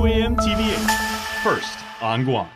KUAM TV8, first on Guam.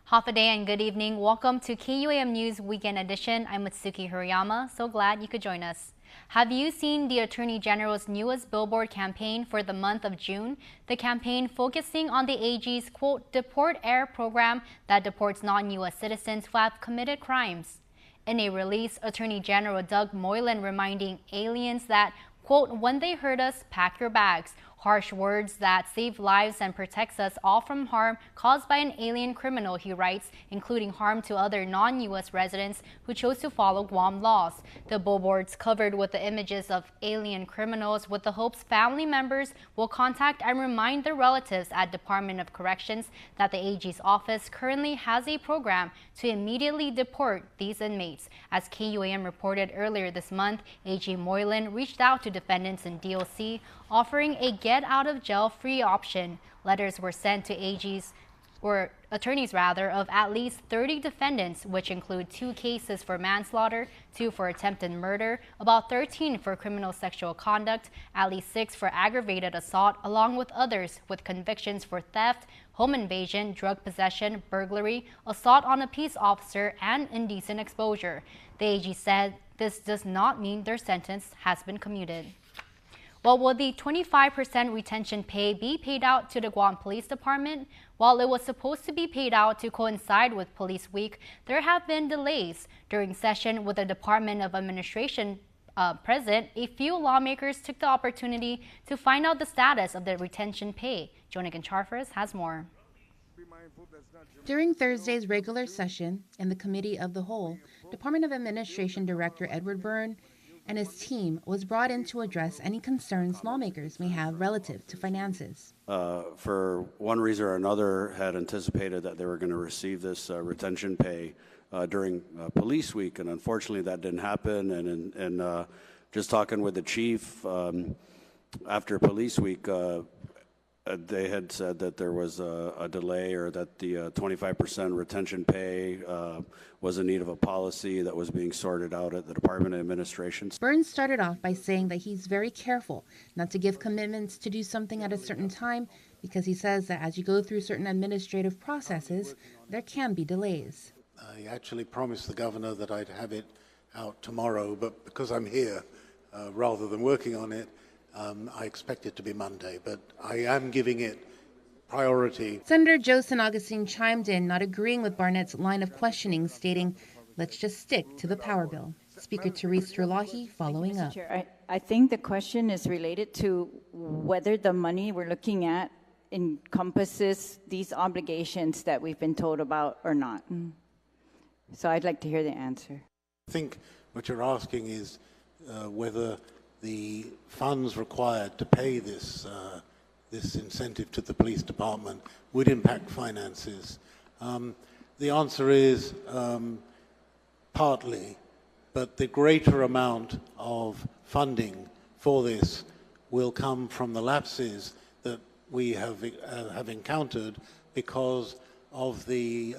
Half a day and good evening. Welcome to KUAM News Weekend Edition. I'm Mitsuki Hirayama. So glad you could join us. Have you seen the Attorney General's newest billboard campaign for the month of June? The campaign focusing on the AG's, quote, Deport Air program that deports non-U.S. citizens who have committed crimes. In a release, Attorney General Doug Moylan reminding aliens that, quote, when they hurt us, pack your bags. Harsh words that save lives and protects us all from harm caused by an alien criminal, he writes, including harm to other non-U.S. residents who chose to follow Guam laws. The billboards covered with the images of alien criminals with the hopes family members will contact and remind their relatives at Department of Corrections that the AG's office currently has a program to immediately deport these inmates. As KUAM reported earlier this month, AG Moylan reached out to defendants in DOC, offering a get-out-of-jail-free option. Letters were sent to attorneys of at least 30 defendants, which include 2 cases for manslaughter, 2 for attempted murder, about 13 for criminal sexual conduct, at least 6 for aggravated assault, along with others with convictions for theft, home invasion, drug possession, burglary, assault on a peace officer, and indecent exposure. The AG said this does not mean their sentence has been commuted. Well, will the 25% retention pay be paid out to the Guam Police Department? While it was supposed to be paid out to coincide with Police Week, there have been delays. During session with the Department of Administration President, a few lawmakers took the opportunity to find out the status of the retention pay. Jonigan Charfers has more. During Thursday's regular session in the Committee of the Whole, Department of Administration Director Edward Byrne and his team was brought in to address any concerns lawmakers may have relative to finances. For one reason or another, had anticipated that they were going to receive this retention pay during Police Week, and unfortunately that didn't happen. And just talking with the chief after Police Week, they had said that there was a delay, or that the 25% retention pay was in need of a policy that was being sorted out at the Department of Administration. Burns started off by saying that he's very careful not to give commitments to do something at a certain time, because he says that as you go through certain administrative processes, there can be delays. I actually promised the governor that I'd have it out tomorrow, but because I'm here, rather than working on it, I expect it to be Monday, but I am giving it priority. Senator Joe Augustine chimed in, not agreeing with Barnett's line of questioning, stating, let's just stick to the power bill. Speaker Therese Terlahi following up. Chair, I think the question is related to whether the money we're looking at encompasses these obligations that we've been told about or not. So I'd like to hear the answer. I think what you're asking is whether the funds required to pay this incentive to the police department would impact finances. The answer is partly, but the greater amount of funding for this will come from the lapses that we have encountered because of the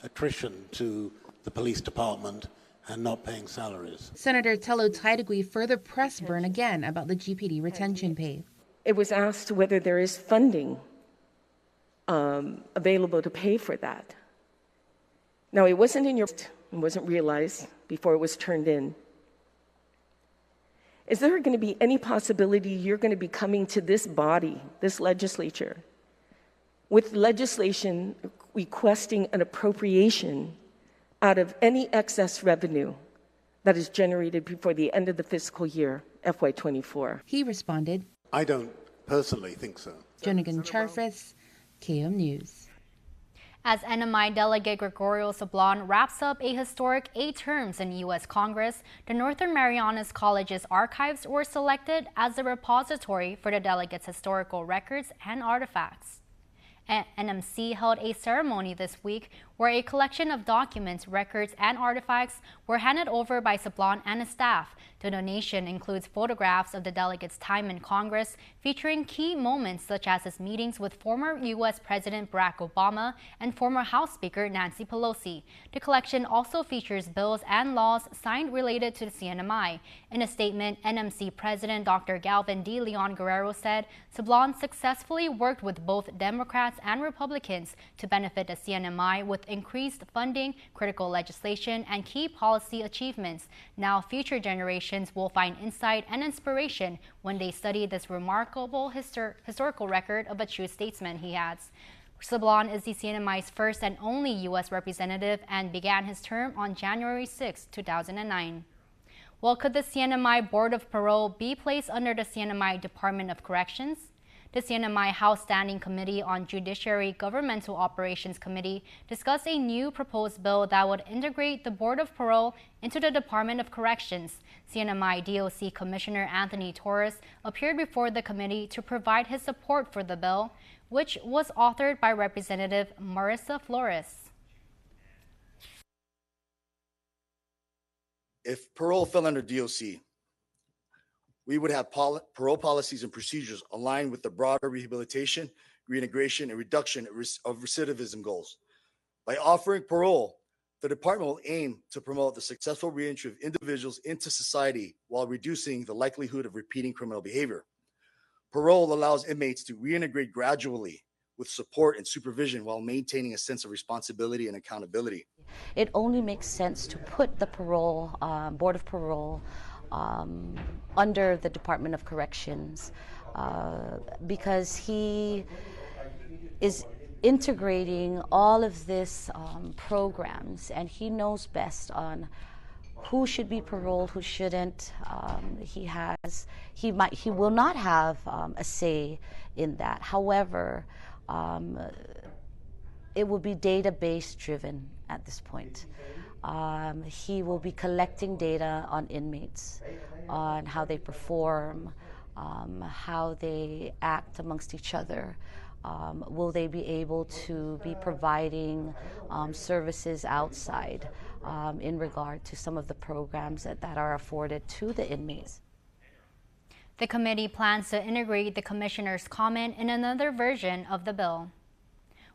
attrition to the police department and not paying salaries. Senator Tello Taitagui further pressed Byrne again about the GPD retention pay. It was asked whether there is funding available to pay for that. Now, it wasn't in it wasn't realized before it was turned in. Is there going to be any possibility you're going to be coming to this body, this legislature, with legislation requesting an appropriation out of any excess revenue that is generated before the end of the fiscal year, FY24? He responded, I don't personally think so. Jonigan Charfis, KUAM News. As NMI Delegate Gregorio Sablon wraps up a historic 8 terms in U.S. Congress, the Northern Marianas College's archives were selected as the repository for the delegates' historical records and artifacts. NMC held a ceremony this week where a collection of documents, records, and artifacts were handed over by Sablan and his staff. The donation includes photographs of the delegates' time in Congress, featuring key moments such as his meetings with former U.S. President Barack Obama and former House Speaker Nancy Pelosi. The collection also features bills and laws signed related to the CNMI. In a statement, NMC President Dr. Galvin D. Leon Guerrero said Sablan successfully worked with both Democrats and Republicans to benefit the CNMI with increased funding, critical legislation, and key policy achievements. Now, future generations will find insight and inspiration when they study this remarkable historical record of a true statesman, he adds. Sablan is the CNMI's first and only U.S. representative and began his term on January 6, 2009. Well, could the CNMI Board of Parole be placed under the CNMI Department of Corrections? The CNMI House Standing Committee on Judiciary Governmental Operations Committee discussed a new proposed bill that would integrate the Board of Parole into the Department of Corrections. CNMI DOC Commissioner Anthony Torres appeared before the committee to provide his support for the bill, which was authored by Representative Marissa Flores. If parole fell under DOC, we would have parole policies and procedures aligned with the broader rehabilitation, reintegration, and reduction of recidivism goals. By offering parole, the department will aim to promote the successful reentry of individuals into society while reducing the likelihood of repeating criminal behavior. Parole allows inmates to reintegrate gradually with support and supervision while maintaining a sense of responsibility and accountability. It only makes sense to put the parole, Board of Parole, under the Department of Corrections because he is integrating all of this programs, and he knows best on who should be paroled, who shouldn't. He will not have a say in that. However, it will be database driven at this point. He will be collecting data on inmates, on how they perform, how they act amongst each other. Will they be able to be providing services outside in regard to some of the programs that are afforded to the inmates? The committee plans to integrate the commissioner's comment in another version of the bill.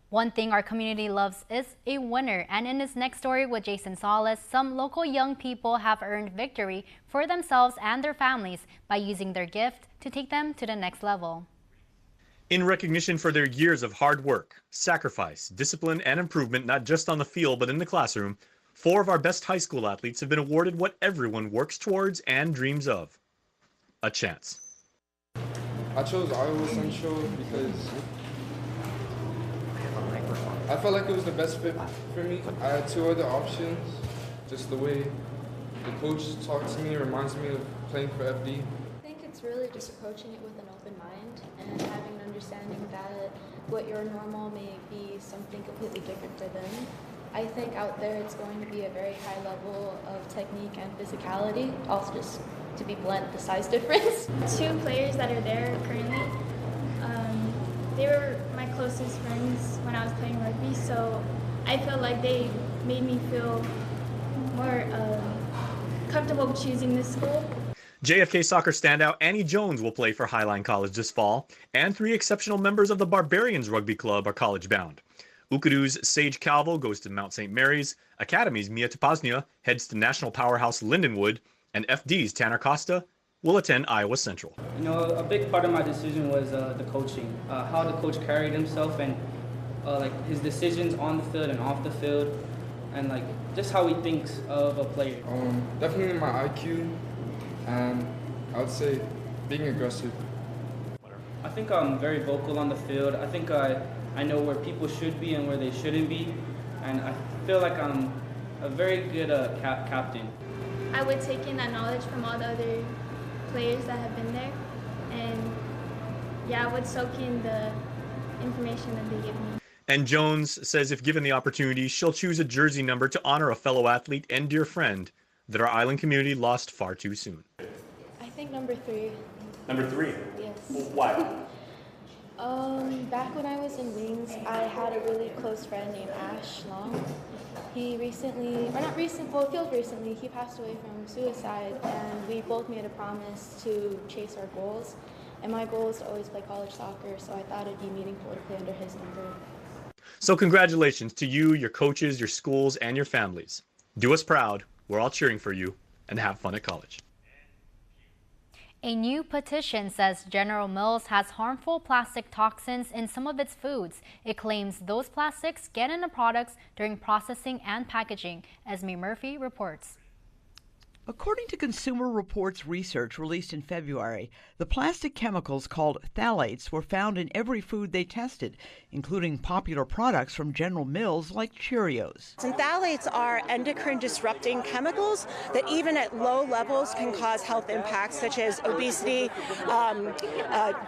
One thing our community loves is a winner, and in this next story with Jason Salas, some local young people have earned victory for themselves and their families by using their gift to take them to the next level. In recognition for their years of hard work, sacrifice, discipline, and improvement not just on the field but in the classroom, 4 of our best high school athletes have been awarded what everyone works towards and dreams of: a chance. I chose Iowa Central because I felt like it was the best fit for me. I had 2 other options. Just the way the coach talked to me reminds me of playing for FD. I think it's really just approaching it with an open mind and having an understanding that what your normal may be something completely different to them. I think out there it's going to be a very high level of technique and physicality, also just to be blunt, the size difference. 2 players that are there currently, they were my closest friends when I was playing rugby, so I feel like they made me feel more comfortable choosing this school. JFK soccer standout Annie Jones will play for Highline College this fall, and 3 exceptional members of the Barbarians Rugby Club are college-bound. Ukudu's Sage Calvo goes to Mount St. Mary's, Academy's Mia Tapaznia heads to national powerhouse Lindenwood, and FD's Tanner Costa will attend Iowa Central. You know, a big part of my decision was the coaching, how the coach carried himself, and like his decisions on the field and off the field, and like just how he thinks of a player. Definitely my IQ, and I would say being aggressive. I think I'm very vocal on the field. I think I know where people should be and where they shouldn't be, and I feel like I'm a very good captain. I would take in that knowledge from all the other players that have been there, and yeah, I would soak in the information that they give me. And Jones says if given the opportunity, she'll choose a jersey number to honor a fellow athlete and dear friend that our island community lost far too soon. I think number 3. Number 3? Yes. Why? Back when I was in Wings, I had a really close friend named Ash Long. He recently, or not recent, well, it feels recently, he passed away from suicide, and we both made a promise to chase our goals. And my goal is to always play college soccer, so I thought it'd be meaningful to play under his number. So congratulations to you, your coaches, your schools, and your families. Do us proud. We're all cheering for you, and have fun at college. A new petition says General Mills has harmful plastic toxins in some of its foods. It claims those plastics get in the products during processing and packaging. Esme Murphy reports. According to Consumer Reports research released in February, the plastic chemicals called phthalates were found in every food they tested, including popular products from General Mills like Cheerios. And phthalates are endocrine disrupting chemicals that even at low levels can cause health impacts such as obesity,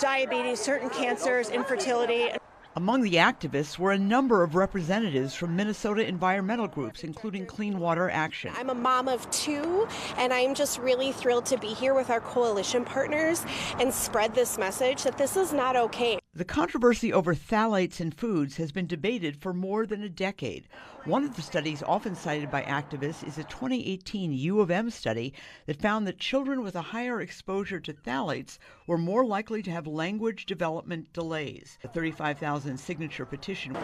diabetes, certain cancers, infertility. Among the activists were a number of representatives from Minnesota environmental groups, including Clean Water Action. I'm a mom of 2, and I'm just really thrilled to be here with our coalition partners and spread this message that this is not okay. The controversy over phthalates in foods has been debated for more than a decade. One of the studies often cited by activists is a 2018 U of M study that found that children with a higher exposure to phthalates were more likely to have language development delays. The 35,000 signature petition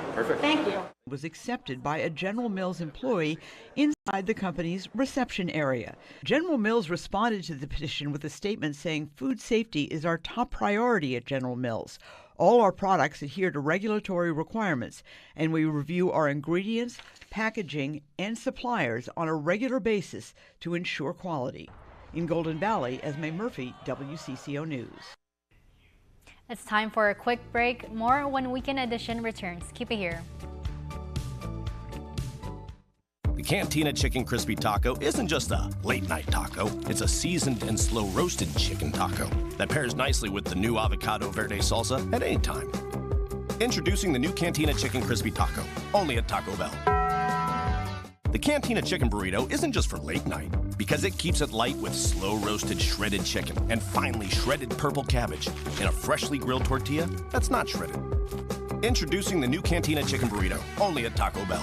was accepted by a General Mills employee inside the company's reception area. General Mills responded to the petition with a statement saying food safety is our top priority at General Mills. All our products adhere to regulatory requirements, and we review our ingredients, packaging, and suppliers on a regular basis to ensure quality. In Golden Valley, Esme Murphy, WCCO News. It's time for a quick break. More when Weekend Edition returns. Keep it here. The Cantina Chicken Crispy Taco isn't just a late-night taco. It's a seasoned and slow-roasted chicken taco that pairs nicely with the new avocado verde salsa at any time. Introducing the new Cantina Chicken Crispy Taco, only at Taco Bell. The Cantina Chicken Burrito isn't just for late night, because it keeps it light with slow-roasted shredded chicken and finely shredded purple cabbage in a freshly grilled tortilla that's not shredded. Introducing the new Cantina Chicken Burrito, only at Taco Bell.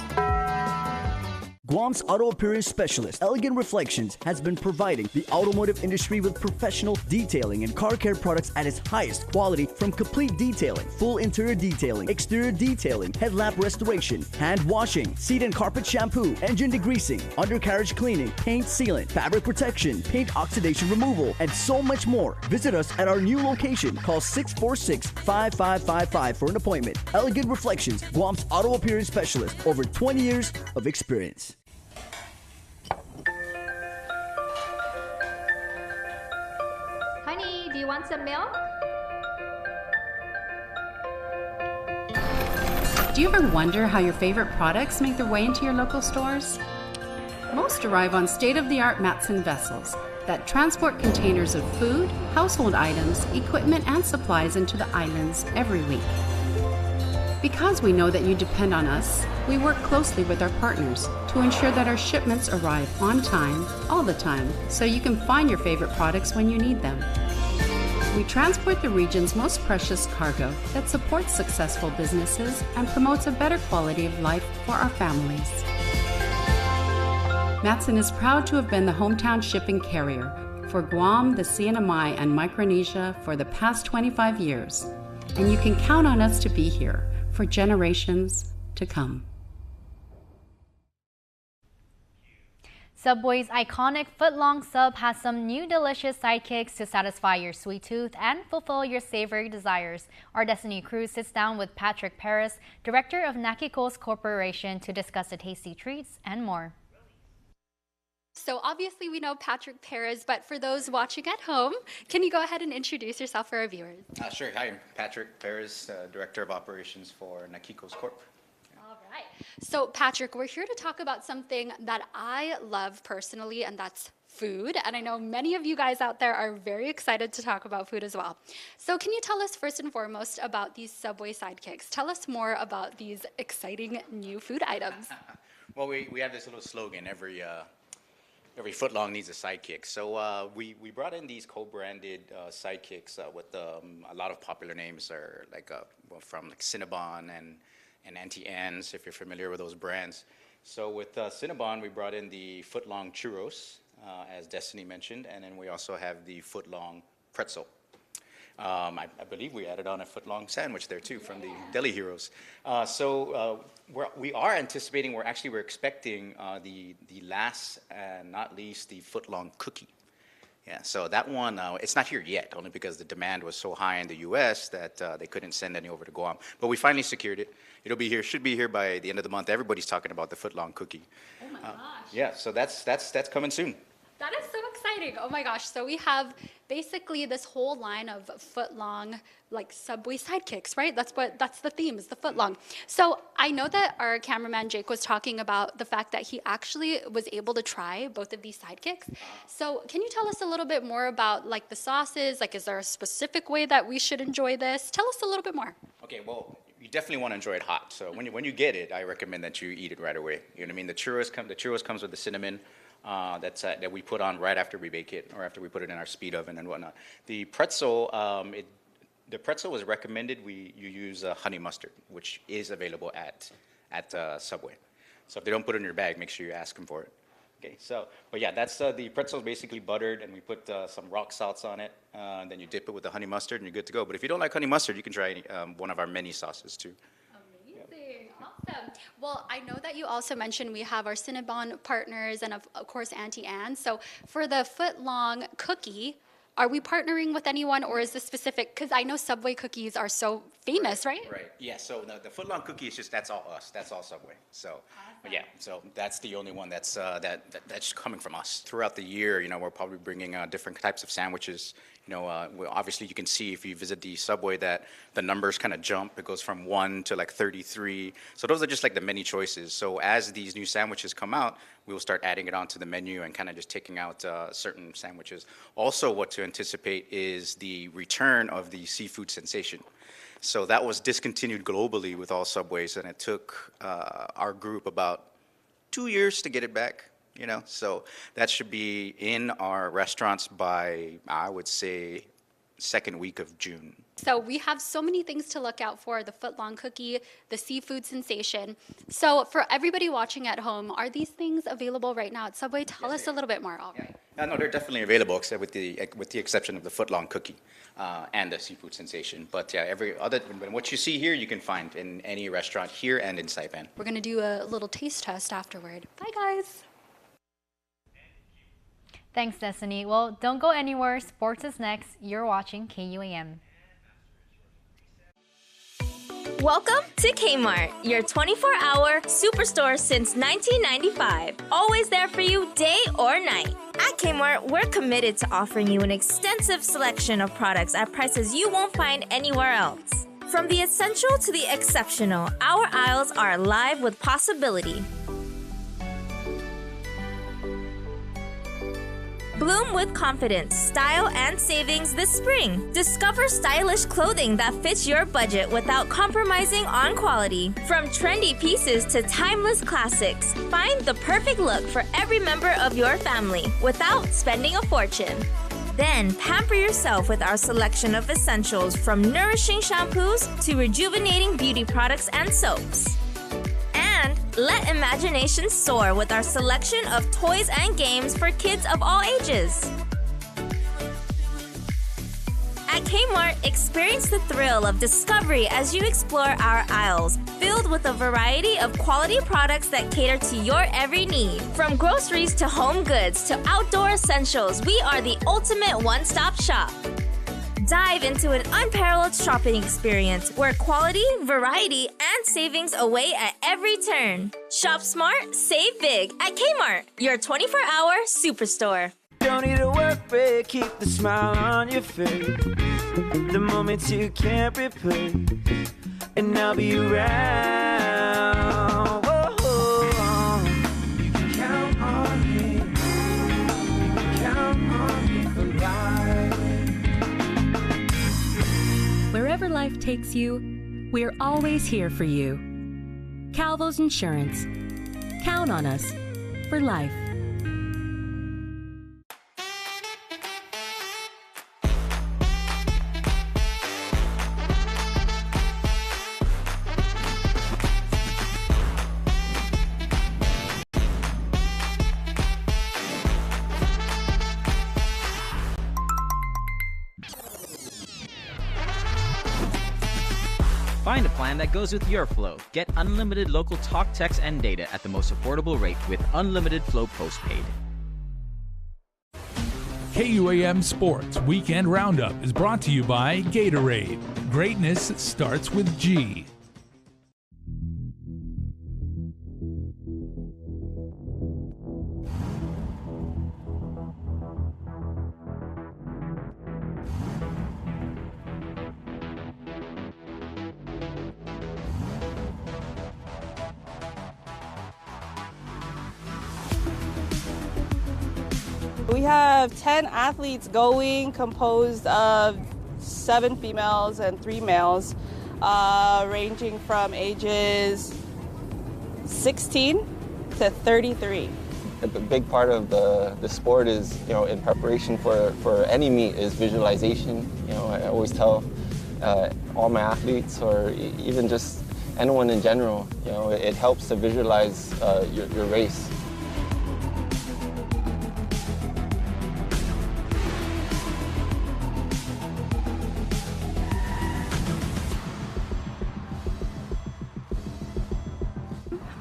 Guam's auto appearance specialist, Elegant Reflections, has been providing the automotive industry with professional detailing and car care products at its highest quality, from complete detailing, full interior detailing, exterior detailing, headlamp restoration, hand washing, seat and carpet shampoo, engine degreasing, undercarriage cleaning, paint sealant, fabric protection, paint oxidation removal, and so much more. Visit us at our new location. Call 646-5555 for an appointment. Elegant Reflections, Guam's auto appearance specialist, over 20 years of experience. Honey, do you want some milk? Do you ever wonder how your favorite products make their way into your local stores? Most arrive on state-of-the-art Matson vessels that transport containers of food, household items, equipment, and supplies into the islands every week. Because we know that you depend on us, we work closely with our partners to ensure that our shipments arrive on time, all the time, so you can find your favorite products when you need them. We transport the region's most precious cargo that supports successful businesses and promotes a better quality of life for our families. Matson is proud to have been the hometown shipping carrier for Guam, the CNMI, and Micronesia for the past 25 years, and you can count on us to be here for generations to come. Subway's iconic foot-long sub has some new delicious sidekicks to satisfy your sweet tooth and fulfill your savory desires. Our Destiny crew sits down with Patrick Perez, director of Nakikos Corporation, to discuss the tasty treats and more. So obviously we know Patrick Perez, but for those watching at home, can you go ahead and introduce yourself for our viewers? Sure. Hi, I'm Patrick Perez, Director of Operations for Nakikos Corp. All right. So Patrick, we're here to talk about something that I love personally, and that's food. And I know many of you guys out there are very excited to talk about food as well. So can you tell us first and foremost about these Subway sidekicks? Tell us more about these exciting new food items. Well, we have this little slogan Every footlong needs a sidekick. So we brought in these co-branded sidekicks with a lot of popular names are like from like Cinnabon and Auntie Anne's, if you're familiar with those brands. So with Cinnabon, we brought in the footlong churros, as Destiny mentioned, and then we also have the footlong pretzel. I believe we added on a footlong sandwich there too from the Deli Heroes. We are anticipating, we're expecting the last and not least the footlong cookie. Yeah, so that one, it's not here yet, only because the demand was so high in the U.S. that they couldn't send any over to Guam. But we finally secured it. It'll be here, should be here by the end of the month. Everybody's talking about the footlong cookie. Oh my gosh. Yeah, so that's coming soon. That is so exciting. Oh my gosh. So we have basically this whole line of footlong, like Subway sidekicks, right? That's the theme, is the footlong. So I know that our cameraman Jake was talking about the fact that he actually was able to try both of these sidekicks. So can you tell us a little bit more about like the sauces? Like, is there a specific way that we should enjoy this? Tell us a little bit more. Okay, well, you definitely want to enjoy it hot. So when you get it, I recommend that you eat it right away. You know what I mean? The churros comes with the cinnamon. That we put on right after we bake it, or after we put it in our speed oven and whatnot. The pretzel, the pretzel was recommended you use honey mustard, which is available at Subway. So if they don't put it in your bag, make sure you ask them for it. Okay, so, but yeah, that's the pretzel is basically buttered, and we put some rock salts on it. Then you dip it with the honey mustard, and you're good to go. But if you don't like honey mustard, you can try one of our many sauces too. Awesome. Well, I know that you also mentioned we have our Cinnabon partners and of course Auntie Anne. So for the footlong cookie, are we partnering with anyone, or is this specific? Because I know Subway cookies are so famous, right? Right. Yeah. So the footlong cookie is that's all us. That's all Subway. So, but yeah. So that's the only one that's coming from us. Throughout the year, we're probably bringing different types of sandwiches. Obviously you can see if you visit the Subway that the numbers kind of jump. It goes from 1 to like 33. So those are just like the many choices. So as these new sandwiches come out, we will start adding it onto the menu and kind of just taking out certain sandwiches. Also, what to anticipate is the return of the seafood sensation. So that was discontinued globally with all Subways, and it took our group about 2 years to get it back. So that should be in our restaurants by, I would say, second week of June. So we have so many things to look out for: the footlong cookie, the seafood sensation. So for everybody watching at home, are these things available right now at Subway? Tell us a little bit more. All right. No, they're definitely available, except with the exception of the footlong cookie and the seafood sensation. But yeah, what you see here, you can find in any restaurant here and in Saipan. We're gonna do a little taste test afterward. Bye, guys. Thanks, Destiny. Well, don't go anywhere. Sports is next. You're watching KUAM. Welcome to Kmart, your 24-hour superstore since 1995. Always there for you, day or night. At Kmart, we're committed to offering you an extensive selection of products at prices you won't find anywhere else. From the essential to the exceptional, our aisles are alive with possibility. Bloom with confidence, style, and savings this spring. Discover stylish clothing that fits your budget without compromising on quality. From trendy pieces to timeless classics, find the perfect look for every member of your family without spending a fortune. Then pamper yourself with our selection of essentials, from nourishing shampoos to rejuvenating beauty products and soaps. And let imagination soar with our selection of toys and games for kids of all ages. At Kmart, experience the thrill of discovery as you explore our aisles, filled with a variety of quality products that cater to your every need. From groceries to home goods to outdoor essentials, we are the ultimate one-stop shop. Dive into an unparalleled shopping experience where quality, variety, and savings await at every turn. Shop smart, save big at Kmart, your 24-hour superstore. Don't need a work break, keep the smile on your face. The moments you can't replace, and I'll be around. Whoa. You can count on me, count on me for life. Wherever life takes you, we're always here for you. Calvo's Insurance. Count on us for life. Find a plan that goes with your flow. Get unlimited local talk, text, and data at the most affordable rate with Unlimited Flow Postpaid. KUAM Sports Weekend Roundup is brought to you by Gatorade. Greatness starts with G. We have 10 athletes going, composed of 7 females and 3 males, ranging from ages 16 to 33. A big part of the sport is, in preparation for any meet is visualization. I always tell all my athletes, or even just anyone in general, it helps to visualize your race.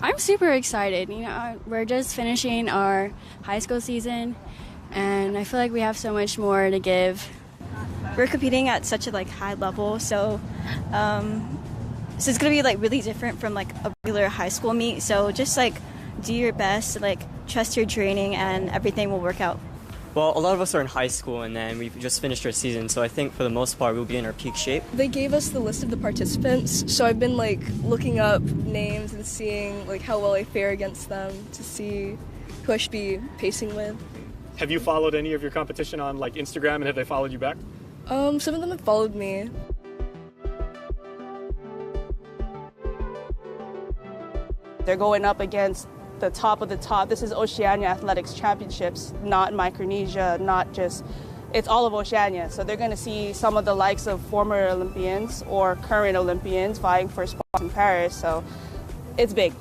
I'm super excited. We're just finishing our high school season, and I feel like we have so much more to give. We're competing at such a high level, so it's gonna be really different from a regular high school meet. So just do your best, trust your training, and everything will work out. Well, a lot of us are in high school, and then we've just finished our season, so I think for the most part we'll be in our peak shape. They gave us the list of the participants, so I've been looking up names and seeing how well I fare against them to see who I should be pacing with. Have you followed any of your competition on Instagram, and have they followed you back? Some of them have followed me. They're going up against the top of the top. This is Oceania Athletics Championships, not Micronesia, it's all of Oceania. So they're going to see some of the likes of former Olympians or current Olympians vying for spots in Paris. So it's big.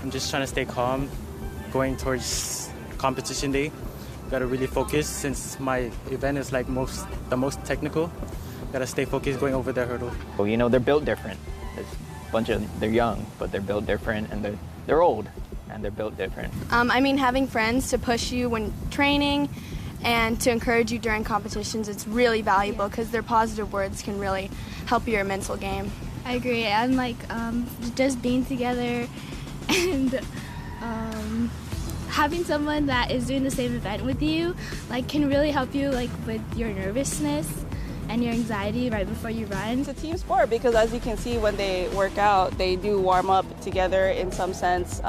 I'm just trying to stay calm going towards competition day. Got to really focus since my event is the most technical. Got to stay focused going over the hurdle. Well, they're built different. They're young, but they're built different, and they're old. And they're built different. Having friends to push you when training and to encourage you during competitions, it's really valuable because their positive words can really help your mental game. I agree. I'm just being together and having someone that is doing the same event with you can really help you with your nervousness and your anxiety right before you run. It's a team sport because, as you can see, when they work out, they do warm up together in some sense.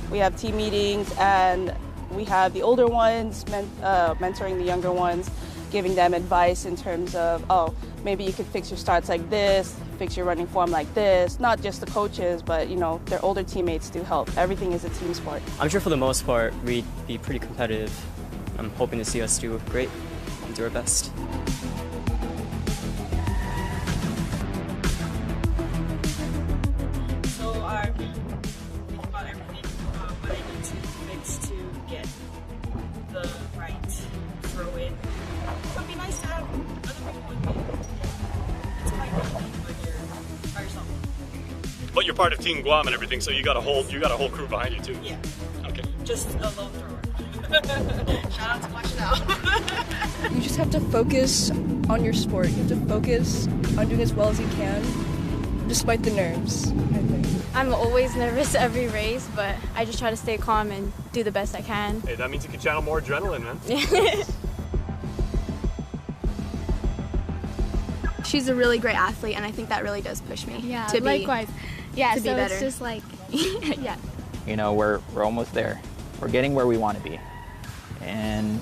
We have team meetings, and we have the older ones mentoring the younger ones, giving them advice in terms of, maybe you could fix your starts like this, fix your running form like this. Not just the coaches, but their older teammates do help. Everything is a team sport. I'm sure for the most part we'd be pretty competitive. I'm hoping to see us do great and do our best. But you're part of Team KUAM and everything, so you got a whole crew behind you too. Yeah. Okay. Just a lone thrower. Shout out to Watch Now. You just have to focus on your sport. You have to focus on doing as well as you can, despite the nerves, I think. I'm always nervous every race, but I just try to stay calm and do the best I can. Hey, that means you can channel more adrenaline, man. She's a really great athlete, and I think that really does push me to be likewise. Yeah, to be so better. it's just yeah. We're almost there. We're getting where we want to be. And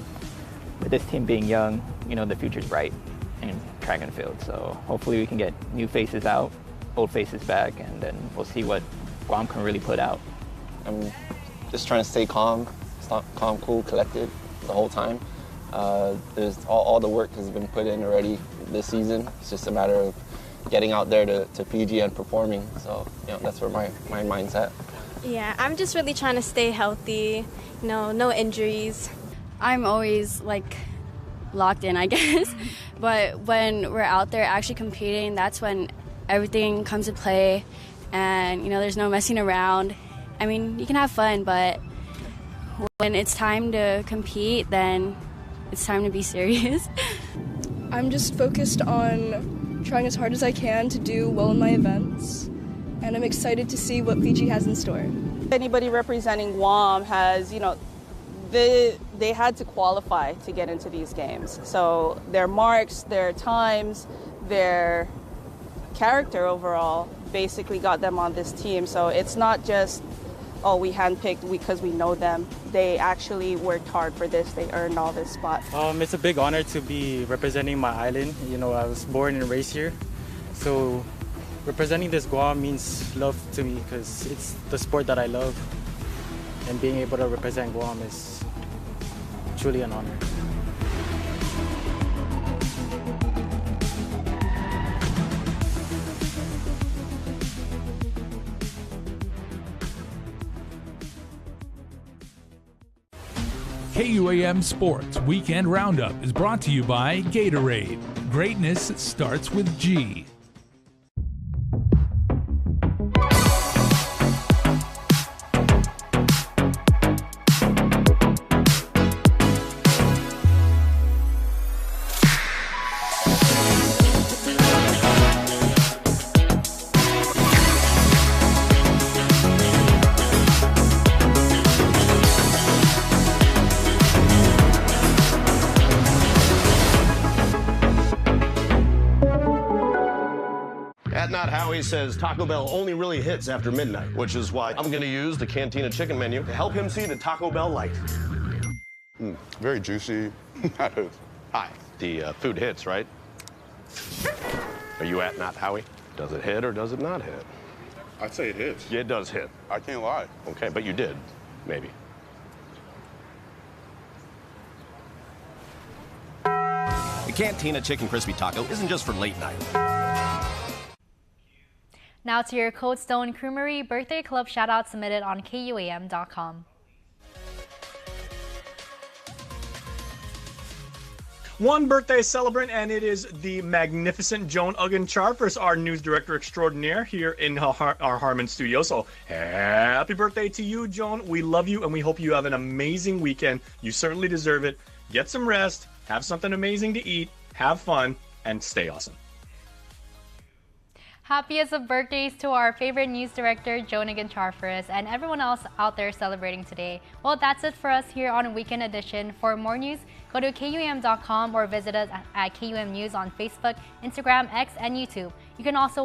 with this team being young, the future's bright in track and field. So hopefully we can get new faces out, old faces back, and then we'll see what KUAM can really put out. I'm just trying to stay calm, cool, collected the whole time. There's all the work has been put in already this season. It's just a matter of getting out there to Fiji and performing. So that's where my mind's at. Yeah, I'm just really trying to stay healthy, no injuries. I'm always locked in, I guess. But when we're out there actually competing, that's when everything comes to play, and there's no messing around. I mean, you can have fun, but when it's time to compete, then it's time to be serious. I'm just focused on trying as hard as I can to do well in my events, and I'm excited to see what Fiji has in store. Anybody representing KUAM has, they had to qualify to get into these games. So their marks, their times, their character overall basically got them on this team. So it's not just, oh, we handpicked because we know them. They actually worked hard for this. They earned all this spot. It's a big honor to be representing my island. I was born and raised here. So representing this KUAM means love to me because it's the sport that I love. And being able to represent KUAM is truly an honor. KUAM Sports Weekend Roundup is brought to you by Gatorade. Greatness starts with G. Howie says Taco Bell only really hits after midnight, which is why I'm going to use the Cantina chicken menu to help him see the Taco Bell light. Very juicy. Hi. The food hits, right? Are you at Not Howie? Does it hit or does it not hit? I'd say it hits. Yeah, it does hit. I can't lie. Okay, but you did, maybe. The Cantina Chicken Crispy Taco isn't just for late night. Now to your Cold Stone Creamery Birthday Club shoutout submitted on KUAM.com. One birthday celebrant, and it is the magnificent Joan Uggan-Charfers, our news director extraordinaire here in our Harmon studio. So happy birthday to you, Joan. We love you, and we hope you have an amazing weekend. You certainly deserve it. Get some rest, have something amazing to eat, have fun, and stay awesome. Happiest of birthdays to our favorite news director, Joan Uggan-Charfers, and everyone else out there celebrating today. Well, that's it for us here on Weekend Edition. For more news, go to KUAM.com or visit us at KUAM News on Facebook, Instagram, X, and YouTube. You can also watch